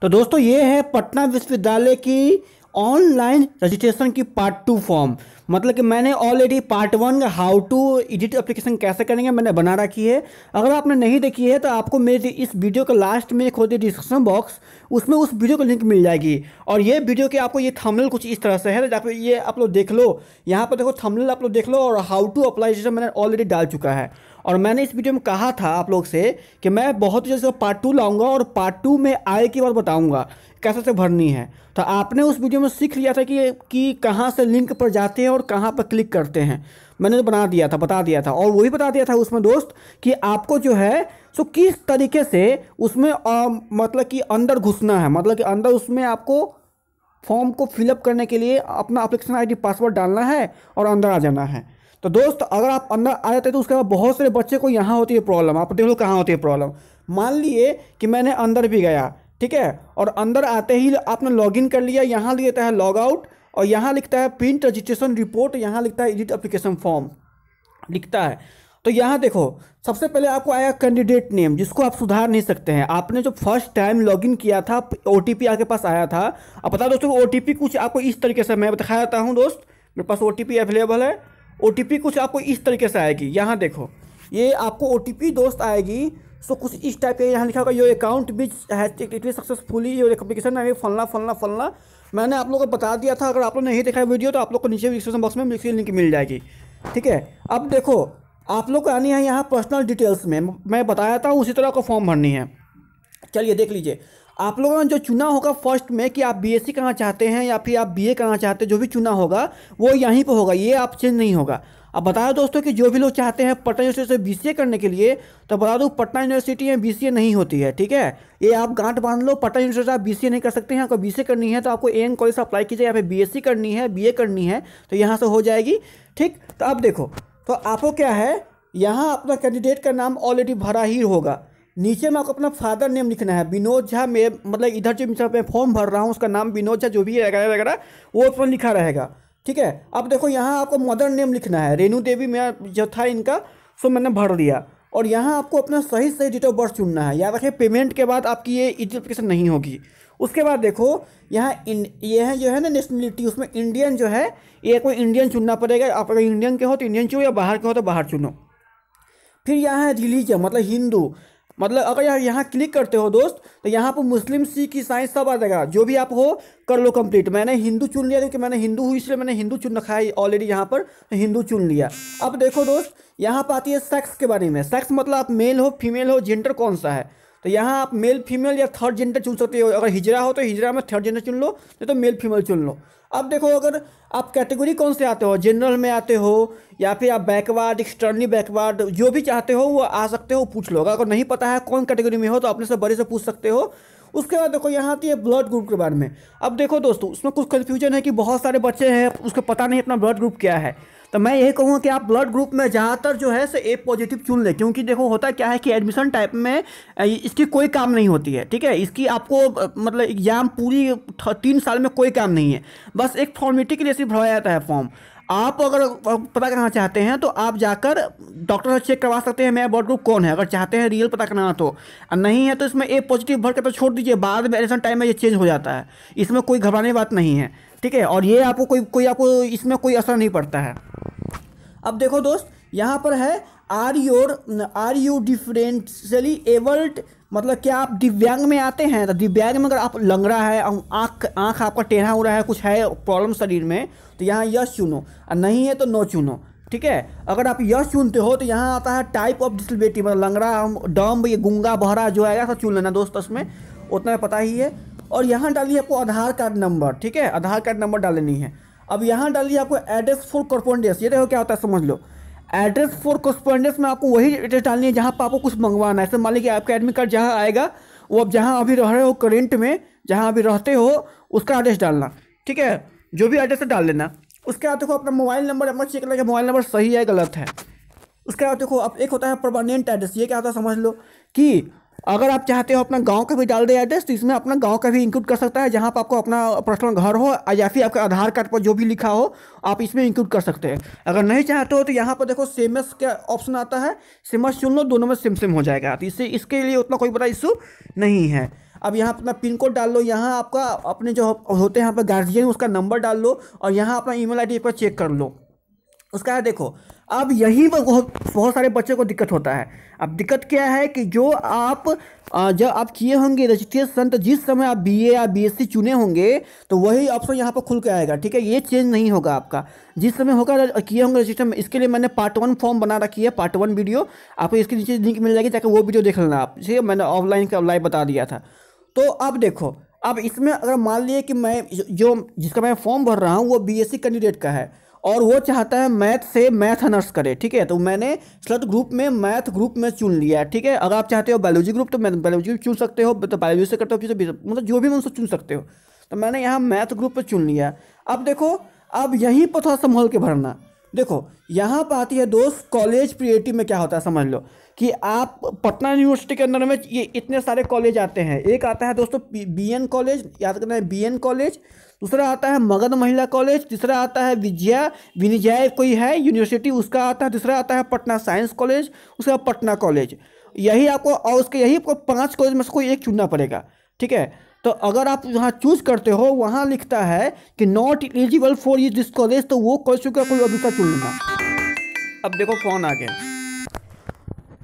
तो दोस्तों ये है पटना विश्वविद्यालय की ऑनलाइन रजिस्ट्रेशन की पार्ट 2 फॉर्म। मतलब कि मैंने ऑलरेडी पार्ट 1 का हाउ टू एडिट एप्लीकेशन कैसे करेंगे मैंने बना रखी है। अगर आपने नहीं देखी है तो आपको मेरे इस वीडियो के लास्ट में एक होती है डिस्क्रिप्शन बॉक्स, उसमें उस वीडियो का लिंक मिल जाएगी। और ये वीडियो के आपको ये थंबनेल कुछ इस तरह से है, जहाँ पे ये आप लोग देख लो, यहाँ पर देखो थंबनेल आप लोग देख लो। और हाउ टू अप्लाई रजिस्ट्रेशन मैंने ऑलरेडी डाल चुका है। और मैंने इस वीडियो में कहा था आप लोग से कि मैं बहुत जल्द पार्ट 2 लाऊंगा और पार्ट 2 में आए के बाद बताऊंगा कैसे से भरनी है। तो आपने उस वीडियो में सीख लिया था कि कहाँ से लिंक पर जाते हैं और कहाँ पर क्लिक करते हैं। मैंने तो बना दिया था, बता दिया था। और वही बता दिया था उसमें दोस्त कि आपको जो है सो किस तरीके से उसमें मतलब कि अंदर घुसना है। मतलब कि अंदर उसमें आपको फॉर्म को फिलअप करने के लिए अपना एप्लीकेशन आईडी पासवर्ड डालना है और अंदर आ जाना है। तो दोस्त अगर आप अंदर आ जाते हैं तो उसके बाद बहुत सारे बच्चे को यहाँ होती है प्रॉब्लम। आप देख लो कहाँ होती है प्रॉब्लम। मान लिए कि मैंने अंदर भी गया, ठीक है, और अंदर आते ही आपने लॉगिन कर लिया। यहाँ लिखता है लॉग आउट और यहाँ लिखता है प्रिंट रजिस्ट्रेशन रिपोर्ट, यहाँ लिखता है एडिट एप्लीकेशन फॉर्म लिखता है। तो यहाँ देखो सबसे पहले आपको आया कैंडिडेट नेम, जिसको आप सुधार नहीं सकते हैं। आपने जो फर्स्ट टाइम लॉगिन किया था OTP आपके पास आया था। अब बता दोस्तों OTP कुछ आपको इस तरीके से मैं दिखाया देता हूँ दोस्त। मेरे पास OTP अवेलेबल है। OTP कुछ आपको इस तरीके से आएगी। यहाँ देखो ये आपको OTP दोस्त आएगी। सो कुछ इस टाइप के यहाँ लिखा होगा your account which has successfully your application है फलना फलना फलना। मैंने आप लोगों को बता दिया था। अगर आप लोग नहीं देखा वीडियो तो आप लोग को नीचे डिस्क्रिप्शन बॉक्स में लिंक मिल जाएगी, ठीक है। अब देखो आप लोग को आनी है यहाँ पर्सनल डिटेल्स में, मैं बताया था उसी तरह का फॉर्म भरनी है। चलिए देख लीजिए। आप लोगों ने जो चुना होगा फर्स्ट में कि आप BSc करना चाहते हैं या फिर आप BA करना चाहते हैं, जो भी चुना होगा वो यहीं पर होगा, ये आप चेंज नहीं होगा। अब बताया दोस्तों कि जो भी लोग चाहते हैं पटना यूनिवर्सिटी से BCA करने के लिए, तो बता दूँ पटना यूनिवर्सिटी में BCA नहीं होती है, ठीक है। ये आप गांठ बांध लो, पटना यूनिवर्सिटी से आप BCA नहीं कर सकते हैं। अगर BCA करनी है तो आपको AM कॉलेज से अप्लाई कीजिए, या फिर BSc करनी है BA करनी है तो यहाँ से हो जाएगी, ठीक। तो अब देखो तो आपको क्या है, यहाँ अपना कैंडिडेट का नाम ऑलरेडी भरा ही होगा। नीचे में आपको अपना फादर नेम लिखना है, विनोद झा। में मतलब इधर जो मैं फॉर्म भर रहा हूँ उसका नाम विनोद झा जो भी है वगैरह वगैरह वो उसमें लिखा रहेगा, ठीक है। अब देखो यहाँ आपको मदर नेम लिखना है, रेणु देवी में जो था इनका, सो मैंने भर दिया। और यहाँ आपको अपना सही डेट ऑफ बर्थ चुनना है। याद रखिए पेमेंट के बाद आपकी ये एप्लीकेशन नहीं होगी। उसके बाद देखो यहाँ ये है जो है ना नेशनलिटी, उसमें इंडियन जो है ये कोई इंडियन चुनना पड़ेगा। आप अगर इंडियन के हो तो इंडियन चुनो या बाहर के हो तो बाहर चुनो। फिर यहाँ है रिलीजन मतलब हिंदू। मतलब अगर यहाँ क्लिक करते हो दोस्त तो यहाँ पर मुस्लिम सिख ईसाई सब आ जाएगा, जो भी आप हो कर लो कंप्लीट। मैंने हिंदू चुन लिया क्योंकि मैंने हिंदू हूँ इसलिए मैंने हिंदू चुन रखा है ऑलरेडी यहाँ पर, तो हिंदू चुन लिया। अब देखो दोस्त यहाँ पर आती है सेक्स के बारे में। सेक्स मतलब आप मेल हो फीमेल हो, जेंडर कौन सा है। तो यहाँ आप मेल फीमेल या थर्ड जेंडर चुन सकते हो। अगर हिजरा हो तो हिजरा में थर्ड जेंडर चुन लो, नहीं तो मेल फीमेल चुन लो। अब देखो अगर आप कैटेगरी कौन से आते हो, जनरल में आते हो या फिर आप बैकवर्ड एक्सटर्नली बैकवर्ड, जो भी चाहते हो वो आ सकते हो, पूछ लो। अगर नहीं पता है कौन कैटेगरी में हो तो अपने से बड़े से पूछ सकते हो। उसके बाद देखो यहाँ आती है ब्लड ग्रुप के बारे में। अब देखो दोस्तों उसमें कुछ कन्फ्यूजन है कि बहुत सारे बच्चे हैं उसको पता नहीं अपना ब्लड ग्रुप क्या है। तो मैं यही कहूँगा कि आप ब्लड ग्रुप में ज़्यादातर जो है A पॉजिटिव चुन ले, क्योंकि देखो होता क्या है कि एडमिशन टाइप में इसकी कोई काम नहीं होती है, ठीक है। इसकी आपको मतलब एग्जाम पूरी 3 साल में कोई काम नहीं है, बस एक फॉर्मेलिटी के लिए सिर्फ भरवाया जाता है फॉर्म। आप अगर पता करना चाहते हैं तो आप जाकर डॉक्टर से चेक करवा सकते हैं मेरा ब्लड ग्रुप कौन है, अगर चाहते हैं रियल पता करना तो। नहीं है तो इसमें A पॉजिटिव भर के तो छोड़ दीजिए, बाद में एडमिशन टाइम में ये चेंज हो जाता है, इसमें कोई घबराने की बात नहीं है, ठीक है। और ये आपको कोई आपको इसमें कोई असर नहीं पड़ता है। अब देखो दोस्त यहाँ पर है आर यू डिफरेंशियली एबल्ड, मतलब क्या आप दिव्यांग में आते हैं। तो दिव्यांग में अगर आप लंगड़ा है, आँख आपका टेढ़ा हो रहा है, कुछ है प्रॉब्लम शरीर में, तो यहाँ यस चुनो, और नहीं है तो नो चुनो, ठीक है। अगर आप यस चुनते हो तो यहाँ आता है टाइप ऑफ डिसेबिलिटी, मतलब लंगड़ा डम्ब ये गूंगा बहरा जो आएगा सब चुन लेना दोस्त, उसमें उतना पता ही है। और यहाँ डालिए आपको आधार कार्ड नंबर, ठीक है, आधार कार्ड नंबर डालनी है। अब यहाँ डालिए आपको एड्रेस फॉर कॉरस्पॉन्डेंस, ये देखो क्या होता है समझ लो। एड्रेस फॉर कॉरस्पॉन्डेंस में आपको वही एड्रेस डालनी है जहाँ पर आपको कुछ मंगवाना है। ऐसे मान लीजिए आपका एडमिट कार्ड जहाँ आएगा वो अब जहाँ अभी रह रहे हो करेंट में, जहाँ अभी रहते हो उसका एड्रेस डालना, ठीक है, जो भी एड्रेस है डाल देना। उसके बाद देखो अपना मोबाइल नंबर अपना चेक करना कि मोबाइल नंबर सही है गलत है। उसके बाद देखो अब एक होता है परमानेंट एड्रेस, ये क्या होता है समझ लो कि अगर आप चाहते हो अपना गांव का भी डाल दे एड्रेस तो इसमें अपना गांव का भी इंक्लूड कर सकता है, जहां पर आपको अपना पर्सनल घर हो या फिर आपके आधार कार्ड पर जो भी लिखा हो आप इसमें इंक्लूड कर सकते हैं। अगर नहीं चाहते हो तो यहाँ पर देखो सेमएस का ऑप्शन आता है, सेमएस चुन लो, दोनों में सेम सेम हो जाएगा, तो इससे इसके लिए उतना कोई बड़ा इशू नहीं है। अब यहाँ अपना पिन कोड डाल लो, यहाँ आपका अपने जो होते हैं यहाँ पर गार्जियन उसका नंबर डाल लो और यहाँ अपना ईमेल आईडी पर चेक कर लो। उसका है देखो, अब यहीं पर बहुत सारे बच्चों को दिक्कत होता है। अब दिक्कत क्या है कि जब आप किए होंगे रजिस्ट्रेशन, तो जिस समय आप बीए या बीएससी चुने होंगे तो वही ऑप्शन यहाँ पर खुल के आएगा, ठीक है। ये चेंज नहीं होगा आपका, जिस समय होगा किए होंगे रजिस्ट्रेशन। इसके लिए मैंने पार्ट 1 फॉर्म बना रखी है, पार्ट 1 वीडियो आपको इसके नीचे लिंक मिल जाएगी, जाकर वो वीडियो देख लेना आप, ठीक है। मैंने ऑफलाइन का लाइव बता दिया था। तो अब देखो, अब इसमें अगर मान लिए कि मैं जिसका मैं फॉर्म भर रहा हूँ वो बीएससी कैंडिडेट का है और वो चाहता है मैथ से मैथ ऑनर्स करे, ठीक है। तो मैंने सेलेक्ट ग्रुप में मैथ ग्रुप में चुन लिया है, ठीक है। अगर आप चाहते हो बायोलॉजी ग्रुप तो बायोलॉजी चुन सकते हो, तो बायोलॉजी से करते हो, मतलब जो भी मन से चुन सकते हो। तो मैंने यहाँ मैथ ग्रुप पर चुन लिया। अब देखो, अब यहीं पर थोड़ा संभल के भरना। देखो यहाँ पर आती है दोस्त कॉलेज प्रियोरिटी में क्या होता है, समझ लो कि आप पटना यूनिवर्सिटी के अंदर में ये इतने सारे कॉलेज आते हैं। एक आता है दोस्तों बीएन कॉलेज, याद करना है बीएन कॉलेज। दूसरा आता है मगध महिला कॉलेज। तीसरा आता है विनय कोई है यूनिवर्सिटी, उसका आता है। तीसरा आता है पटना साइंस कॉलेज, उसका पटना कॉलेज। यही आपको, और उसके यही आपको 5 कॉलेज में से कोई एक चुनना पड़ेगा, ठीक है। तो अगर आप यहाँ चूज करते हो, वहाँ लिखता है कि not eligible for this college, तो वो कॉलेज का कोई और दूसरा चुन लेना। अब देखो फोन आ गया,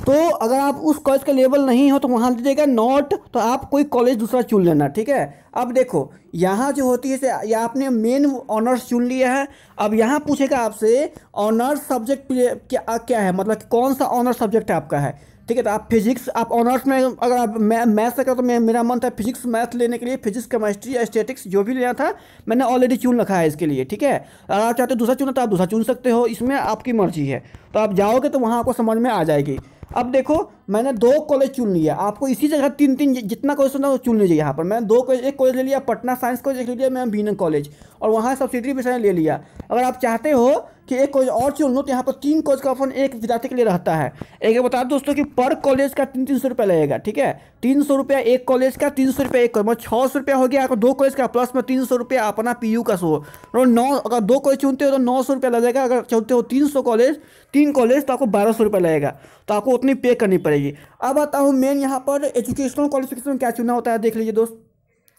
तो अगर आप उस कॉलेज का लेवल नहीं हो तो वहाँ दीजिएगा नॉट, तो आप कोई कॉलेज दूसरा चुन लेना, ठीक है। अब देखो यहाँ जो होती है, या आपने मेन ऑनर्स चुन लिया है। अब यहाँ पूछेगा आपसे ऑनर्स सब्जेक्ट क्या है, मतलब कौन सा ऑनर्स सब्जेक्ट है आपका है, ठीक है। तो आप फिजिक्स, आप ऑनर्स में अगर आप मैथ से करो तो मेरा मन था फिजिक्स मैथ लेने के लिए, फिजिक्स केमिस्ट्री या स्टैटिक्स जो भी लेना था मैंने ऑलरेडी चुन रखा है इसके लिए, ठीक है। अगर आप चाहते हो दूसरा चुना तो आप दूसरा चुन सकते हो, इसमें आपकी मर्जी है। तो आप जाओगे तो वहाँ आपको समझ में आ जाएगी। अब देखो मैंने 2 कॉलेज चुन लिया, आपको इसी जगह 3 जितना कॉलेज चुना वो चुन लीजिए। यहाँ पर मैंने 2 कॉलेज, एक कॉलेज ले लिया पटना साइंस कॉलेज, एक ले लिया मैं बीएन कॉलेज, और वहाँ सब्सिडी भी ले लिया। अगर आप चाहते हो कि एक कॉलेज और चुन लो तो यहाँ पर 3 कॉलेज का ऑप्शन एक विद्यार्थी के लिए रहता है। एक बता दो दोस्तों कि पर कॉलेज का 300 रुपये लगेगा, ठीक है। 300 रुपया एक कॉलेज का, 300 रुपया एक कॉलेज, 600 रुपया हो गया आपको 2 कॉलेज का, प्लस में 300 रुपया अपना पीयू का सो। और 9, अगर 2 कॉलेज चुनते हो तो 900 रुपया लगेगा। अगर चुनते हो 300 कॉलेज, 3 कॉलेज, तो आपको 1200 रुपया लगेगा, तो आपको उतनी पे करनी पड़ेगी। अब आता हूँ मेन यहाँ पर एजुकेशनल क्वालिफिकेशन क्या चुना होता है, देख लीजिए दोस्त।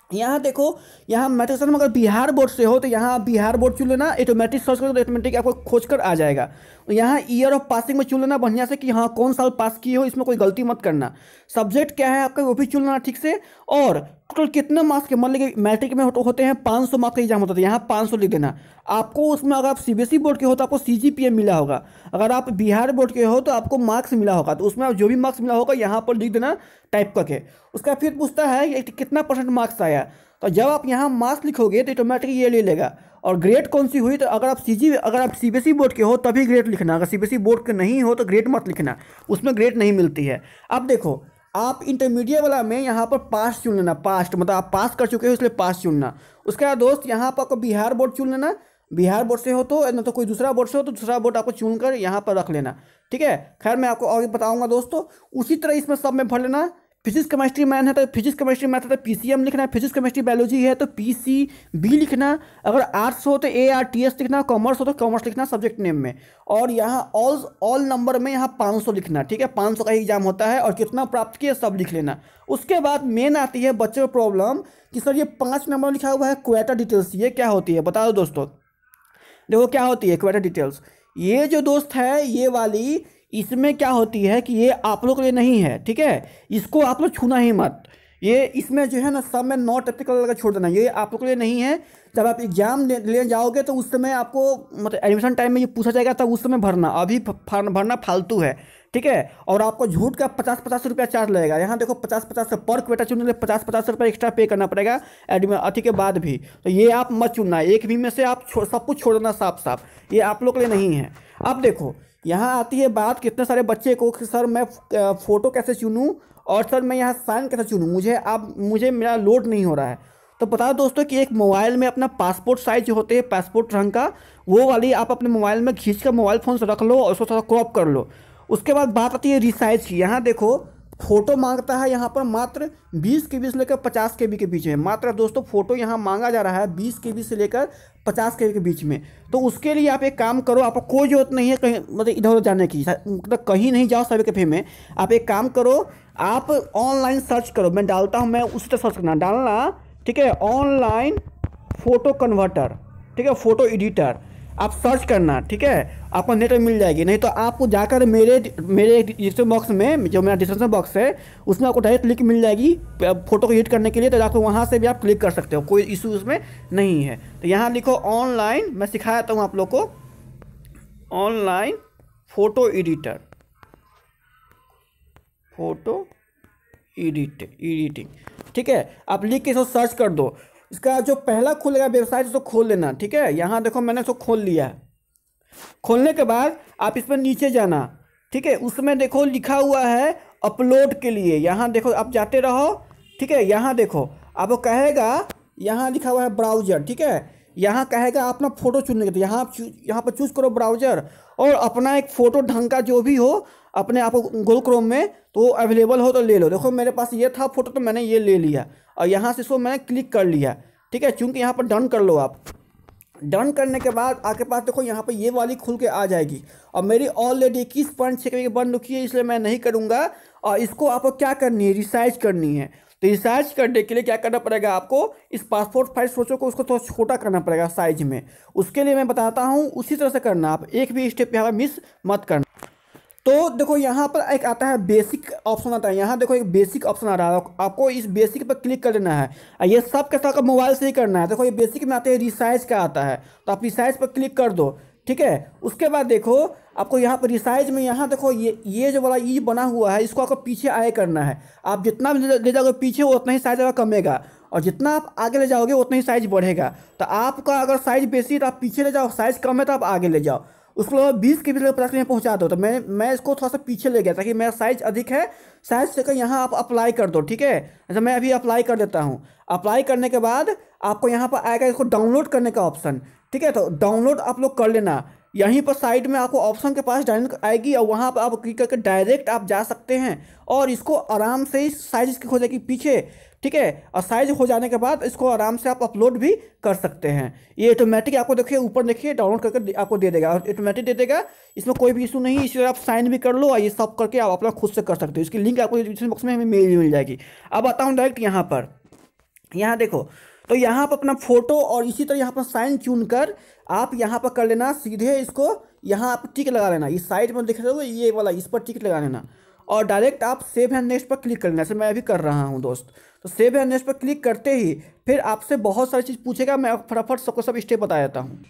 यहाँ देखो, यहाँ मैट्रिक्स में अगर बिहार बोर्ड से हो तो यहाँ आप बिहार बोर्ड चुन लेना, ऑटोमेटिक सर्च करो तो ऑटोमेटिक आपको खोज कर आ जाएगा। तो यहाँ ईयर ऑफ पासिंग में चुन लेना बढ़िया से कि हाँ कौन साल पास किए हो, इसमें कोई गलती मत करना। सब्जेक्ट क्या है आपका वो भी चुन लेना ठीक से। और टोटल कितने मार्क्स के, मान लीजिए मैट्रिक में होते हैं 500 मार्क्स का एग्जाम होता है, यहाँ 500 लिख देना आपको। उसमें अगर आप सीबीएसई बोर्ड के हो तो आपको सीजीपीए मिला होगा, अगर आप बिहार बोर्ड के हो तो आपको मार्क्स मिला होगा, तो उसमें आप जो भी मार्क्स मिला होगा यहाँ पर लिख देना टाइप करके। उसका फिर पूछता है कितना % मार्क्स आया, तो जब आप यहाँ मार्क्स लिखोगे तो ऑटोमेटिक ये ले लेगा। और ग्रेड कौन सी हुई, तो अगर आप सीबीएसई बोर्ड के हो तभी ग्रेड लिखना, अगर सीबीएसई बोर्ड के नहीं हो तो ग्रेड मत लिखना, उसमें ग्रेड नहीं मिलती है। अब देखो आप इंटरमीडिएट वाला में यहाँ पर पास चुन लेना, पास्ट मतलब आप पास कर चुके हो इसलिए पास चुनना। उसके बाद दोस्त यहाँ पर आपको बिहार बोर्ड चुन लेना, बिहार बोर्ड से हो तो, न तो कोई दूसरा बोर्ड से हो तो दूसरा बोर्ड आपको चुनकर यहाँ पर रख लेना, ठीक है। खैर मैं आपको और बताऊँगा दोस्तों, उसी तरह इसमें सब में भर लेना। फिजिक्स केमिस्ट्री मैथ है तो फिजिक्स केमिस्ट्री मैथ है तो पीसीएम लिखना है, फिजिक्स केमिस्ट्री बायोलॉजी है तो पीसीबी लिखना, अगर आर्ट्स हो तो एआरटीएस लिखना, कॉमर्स हो तो कॉमर्स लिखना सब्जेक्ट नेम में। और यहाँ ऑल नंबर में यहाँ 500 लिखना, ठीक है। 500 का एग्जाम होता है और कितना प्राप्त किया सब लिख लेना। उसके बाद मेन आती है बच्चों को प्रॉब्लम कि सर ये 5 नंबर लिखा हुआ है क्वेटा डिटेल्स, ये क्या होती है बता दो दोस्तों। देखो क्या होती है क्वेटा डिटेल्स, ये जो दोस्त है ये वाली, इसमें क्या होती है कि ये आप लोग के लिए नहीं है, ठीक है। इसको आप लोग छूना ही मत, ये इसमें जो है ना सब में नॉट एप्लीकेबल लगा छोड़ देना, ये आप लोग के लिए नहीं है। जब आप एग्जाम ले जाओगे तो उस समय आपको मतलब एडमिशन टाइम में ये पूछा जाएगा तब उस समय भरना, अभी भरना फालतू है, ठीक है। और आपको झूठ का 50-50 रुपया चार्ज लगेगा। यहाँ देखो 50-50 पर क्वेटा चुनने के लिए 50-50 रुपये एक्स्ट्रा पे करना पड़ेगा अति के बाद भी, तो ये आप मत चुनना, एक भी में से आप सब कुछ छोड़ देना साफ साफ, ये आप लोग के लिए नहीं है। अब देखो यहाँ आती है बात कितने सारे बच्चे को कि सर मैं फ़ोटो कैसे चुनूँ और सर मैं यहाँ साइन कैसे चुनूँ, मुझे मेरा लोड नहीं हो रहा है। तो बता दो दोस्तों कि एक मोबाइल में अपना पासपोर्ट साइज जो होते हैं पासपोर्ट रंग का, वो वाली आप अपने मोबाइल में खींच कर मोबाइल फ़ोन से रख लो और उसको थोड़ा क्रॉप कर लो। उसके बाद बात आती है रिसाइज की। यहाँ देखो फ़ोटो मांगता है यहाँ पर मात्र 20 KB से लेकर 50 KB के बीच में। मात्र दोस्तों फ़ोटो यहाँ मांगा जा रहा है 20 KB से लेकर 50 KB के बीच में। तो उसके लिए आप एक काम करो, आपको कोई ज़रूरत नहीं है कहीं मतलब इधर उधर जाने की, मतलब कहीं नहीं जाओ साइबर कैफे में। आप एक काम करो, आप ऑनलाइन सर्च करो, मैं डालता हूँ, मैं उसी तरह सर्च करना डालना, ठीक है, ऑनलाइन फ़ोटो कन्वर्टर, ठीक है, फ़ोटो एडिटर आप सर्च करना, ठीक है, आपको नेट में मिल जाएगी। नहीं तो आपको जाकर मेरे डिस्क्रिप्शन बॉक्स में, जो मेरा डिस्क्रिप्शन बॉक्स है उसमें आपको डायरेक्ट लिंक मिल जाएगी फ़ोटो को एडिट करने के लिए, तो जाकर वहाँ से भी आप क्लिक कर सकते हो, कोई इशू उसमें नहीं है। तो यहाँ लिखो ऑनलाइन, मैं सिखाता हूँ आप लोग को, online photo editor, photo editing, ठीक है, आप लिख के इसको सर्च कर दो। इसका जो पहला खुलेगा वेबसाइट उसको खोल लेना, ठीक है। यहाँ देखो मैंने इसको खोल लिया है। खोलने के बाद आप इस पर नीचे जाना, ठीक है, उसमें देखो लिखा हुआ है अपलोड के लिए, यहाँ देखो आप जाते रहो, ठीक है। यहाँ देखो आपको कहेगा, यहाँ लिखा हुआ है ब्राउज़र, ठीक है, यहाँ कहेगा अपना फ़ोटो चुनने के, तो यहाँ पर चूज़ करो ब्राउज़र और अपना एक फ़ोटो ढंग का जो भी हो अपने आप गूगल क्रोम में तो अवेलेबल हो तो ले लो। देखो मेरे पास ये था फ़ोटो तो मैंने ये ले लिया और यहाँ से इसको मैंने क्लिक कर लिया, ठीक है। चूँकि यहाँ पर डन कर लो आप, डन करने के बाद आपके पास देखो यहाँ पर ये वाली खुल के आ जाएगी। और मेरी ऑलरेडी 21.6 की बन रखी है, इसलिए मैं नहीं करूँगा। और इसको आपको क्या करनी है, रिसाइज करनी है। तो रिसाइज करने के लिए क्या करना पड़ेगा आपको, इस पासपोर्ट साइज फोटो को उसको थोड़ा छोटा करना पड़ेगा साइज में। उसके लिए मैं बताता हूँ, उसी तरह से करना, आप एक भी स्टेप यहाँ पर मिस मत करना। तो देखो यहाँ पर एक आता है बेसिक ऑप्शन आता है, यहाँ देखो एक बेसिक ऑप्शन आ रहा है, आपको इस बेसिक पर क्लिक कर देना है। ये सब के सब मोबाइल से ही करना है। देखो ये बेसिक में आते हैं, रिसाइज का आता है, तो आप रिसाइज पर क्लिक कर दो, ठीक है। उसके बाद देखो आपको यहाँ पर रिसाइज में, यहाँ देखो ये जो वाला ई बना हुआ है, इसको आपको पीछे आए करना है। आप जितना भी ले जाओगे पीछे उतना ही साइज कमेगा, और जितना आप आगे ले जाओगे उतना ही साइज बढ़ेगा। तो आपका अगर साइज बेसी है तो आप पीछे ले जाओ, साइज कम है तो आप आगे ले जाओ। उसको 20 KB से 50 KB में पहुँचा दो। तो मैं इसको थोड़ा सा पीछे ले गया ताकि मेरा साइज़ अधिक है, साइज से यहाँ आप अप्लाई कर दो, ठीक है। जैसे मैं अभी अप्लाई कर देता हूँ। अप्लाई करने के बाद आपको यहाँ पर आएगा इसको डाउनलोड करने का ऑप्शन, ठीक है। तो डाउनलोड आप लोग कर लेना। यहीं पर साइड में आपको ऑप्शन के पास डाउनलोड आएगी और वहाँ पर आप क्लिक करके डायरेक्ट आप जा सकते हैं और इसको आराम से ही साइज इसकी हो जाएगी पीछे, ठीक है। और साइज हो जाने के बाद इसको आराम से आप अपलोड भी कर सकते हैं। ये ऑटोमेटिक आपको देखिए ऊपर देखिए डाउनलोड करके आपको दे देगा, और ऑटोमेटिक दे देगा, इसमें कोई भी इशू नहीं। इसी आप साइन भी कर लो और ये सब करके आप अपना खुद से कर सकते हो। इसकी लिंक आपको डिस्क्रिप्शन बॉक्स में हमें मिल जाएगी। अब आता हूँ डायरेक्ट यहाँ पर, यहाँ देखो, तो यहाँ पर अपना फ़ोटो और इसी तरह यहाँ पर साइन चुन कर आप यहाँ पर कर लेना सीधे, इसको यहाँ आप टिक लगा लेना, इस साइड में दिख रहे हो ये वाला, इस पर टिक लगा लेना और डायरेक्ट आप सेव एंड नेक्स्ट पर क्लिक कर लेना। जैसे मैं अभी कर रहा हूँ दोस्त। तो सेव एंड नेक्स्ट पर क्लिक करते ही फिर आपसे बहुत सारी चीज़ पूछेगा, मैं फटाफट सबको सब स्टेप बता देता हूँ।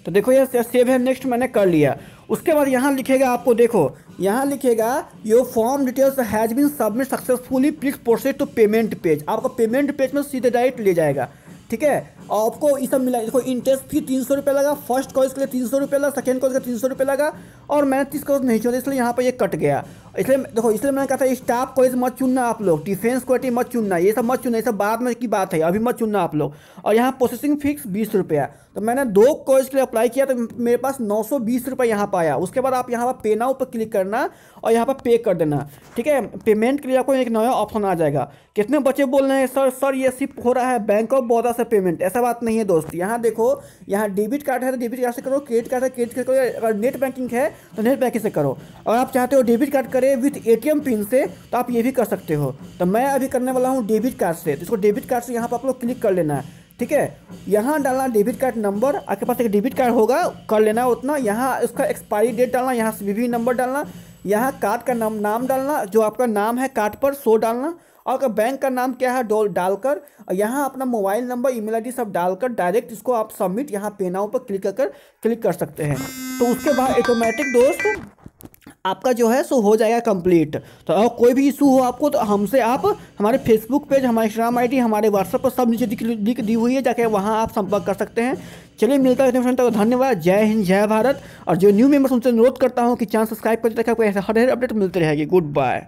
तो देखो ये सेव एंड नेक्स्ट मैंने कर लिया। उसके बाद यहाँ लिखेगा, आपको देखो यहाँ लिखेगा your form details has been submit successfully, please proceed to payment page. आपको पेमेंट पेज में सीधे डायरेक्ट ले जाएगा, ठीक है। और आपको ये सब मिला, देखो इंटरेस्ट फी 300 रुपये लगा, फर्स्ट कॉलेज के लिए 300 रुपये लगा, सेकेंड कॉलेज का 300 रुपये लगा, और मैंने 30 कॉलेज नहीं चुना इसलिए यहाँ पर ये कट गया। इसलिए देखो, इसलिए मैंने कहा था स्टाफ कॉलेज मत चुनना आप लोग, डिफेंस क्वालिटी मत चुनना, ये सब मत चुनना, ये सब बाद में की बात है, अभी मत चुनना आप लोग। और यहाँ प्रोसेसिंग फीस 20 रुपया। तो मैंने 2 कॉलेज के लिए अप्लाई किया तो मेरे पास 920 रुपये यहाँ पर आया। उसके बाद आप यहाँ पर पे नाउ पर क्लिक करना और यहाँ पर पे कर देना, ठीक है। पेमेंट के लिए आपको एक नया ऑप्शन आ जाएगा। कितने बच्चे बोल रहे हैं सर ये शिफ्ट हो रहा है बैंक ऑफ बड़ौदा से पेमेंट, ऐसा बात नहीं है दोस्त। यहाँ देखो, यहाँ डेबिट कार्ड है तो डेबिट कार्ड से करो, क्रेडिट कार्ड है क्रेडिट कार्ड करो, अगर नेट बैंकिंग है तो नेट बैंकिंग से करो। अगर आप चाहते हो डेबिट कार्ड करे विथ ATM पिन से तो आप ये भी कर सकते हो। तो मैं अभी करने वाला हूँ डेबिट कार्ड से, तो इसको डेबिट कार्ड से यहाँ पर आप लोग क्लिक कर लेना है, ठीक है। यहाँ डालना डेबिट कार्ड नंबर, आपके पास एक डेबिट कार्ड होगा कर लेना उतना। यहाँ उसका एक्सपायरी डेट डालना, यहाँ CVV नंबर डालना, यहाँ कार्ड का नाम डालना, जो आपका नाम है कार्ड पर सो डालना, और अगर बैंक का नाम क्या है डालकर, और यहाँ अपना मोबाइल नंबर ईमेल ID सब डालकर डायरेक्ट इसको आप सबमिट यहाँ पे नाउ पर क्लिक कर सकते हैं। तो उसके बाद ऑटोमेटिक दोस्त आपका जो है सो हो जाएगा कंप्लीट। तो अगर कोई भी इशू हो आपको तो हमसे आप हमारे फेसबुक पेज, हमारे इंस्टाग्राम ID, हमारे व्हाट्सएप पर सब नीचे लिंक दी हुई है, जाके वहाँ आप संपर्क कर सकते हैं। चलिए मिलता है, तो धन्यवाद, जय हिंद जय भारत। और जो न्यू मेंबर्स उनसे अनुरोध करता हूँ कि चैनल सब्सक्राइब करते रखा, कोई ऐसा हर अपडेट मिलती रहेगी। Good bye.